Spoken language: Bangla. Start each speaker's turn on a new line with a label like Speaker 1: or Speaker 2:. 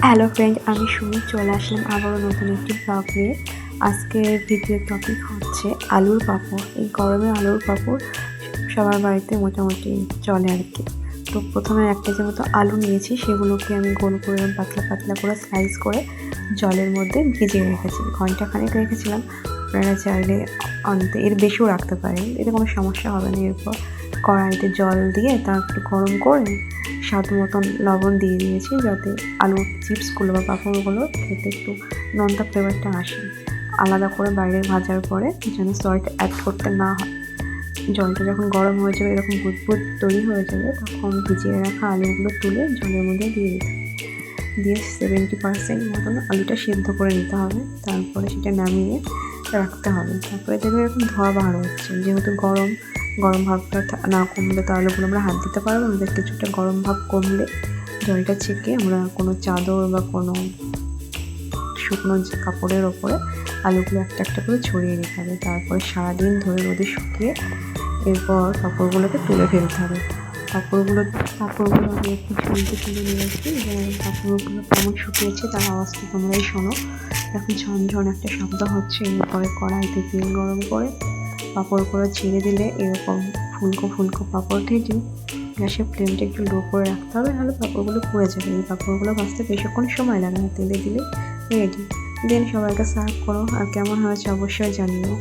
Speaker 1: হ্যালো ফ্রেন্ড, আমি সুমি চলে আসলাম আবারও নতুন একটি ব্লগ নিয়ে। আজকের ভিডিওর টপিক হচ্ছে আলুর পাঁপড়। এই গরমে আলুর পাঁপড় সবার বাড়িতে মোটামুটি চলে আর কি। তো প্রথমে 1 কেজি মতো আলু নিয়েছি, সেগুলোকে আমি গোল করে পাতলা পাতলা করে স্লাইস করে জলের মধ্যে ভিজিয়ে রেখেছি। ঘন্টাখানেক রেখেছিলাম। আপনারা চাইলে অন্তত এর বেশিও রাখতে পারেন, এতে কোনো সমস্যা হবে না। এরপর কড়াইতে জল দিয়ে তা একটু গরম করে স্বাদ মতন লবণ দিয়ে দিয়েছি, যাতে আলুর চিপসগুলো বা পাঁপড়গুলো খেতে একটু নোনতা ফ্লেভারটা আসে। আলাদা করে বাইরে ভাজার পরে যেন সল্ট অ্যাড করতে না হয়। জলটা যখন গরম হয়ে যাবে, এরকম বুদবুদ তৈরি হয়ে যাবে, তখন ভিজিয়ে রাখা আলুগুলো তুলে জলের মধ্যে দিয়ে দিতে দিয়ে 70% মতন আলুটা সিদ্ধ করে নিতে হবে। তারপরে সেটা নামিয়ে রাখতে হবে। তারপরে দেখবে এরকম ধোয়া বার হচ্ছে। যেহেতু গরম ভাবটা না কমলে তো আলুগুলো আমরা হাত দিতে পারবো না। কিছুটা গরম ভাব কমলে জলটা ছেঁকে আমরা কোনো চাদর বা কোনো শুকনো কাপড়ের ওপরে আলুগুলো একটা একটা করে ছড়িয়ে নিতে হবে। তারপরে সারাদিন ধরে রোদে শুকিয়ে এরপর পাঁপড়গুলোকে তুলে ফেলতে হবে। পাঁপড়গুলো আমি একটু তুলে নিয়ে আসছি, এবং পাঁপড়গুলো কেমন শুকিয়েছে তার আওয়াজটা তোমরাই শোনো। এখন ঝনঝন একটা শব্দ হচ্ছে। এরপরে কড়াইতে তেল গরম করে পাঁপড়গুলো ছেড়ে দিলে এরকম ফুলকো ফুলকো পাঁপড় ভেজে গ্যাসের ফ্লেমটা একটু লো করে রাখতে হবে, নাহলে পাঁপড়গুলো পুড়ে যাবে। এই পাঁপড়গুলো ভাজতে বেশিক্ষণ সময় লাগে না, তেলে দিলে রেডি। দেন সবাইকে সার্ভ করো, আর কেমন হয়েছে অবশ্যই জানিও।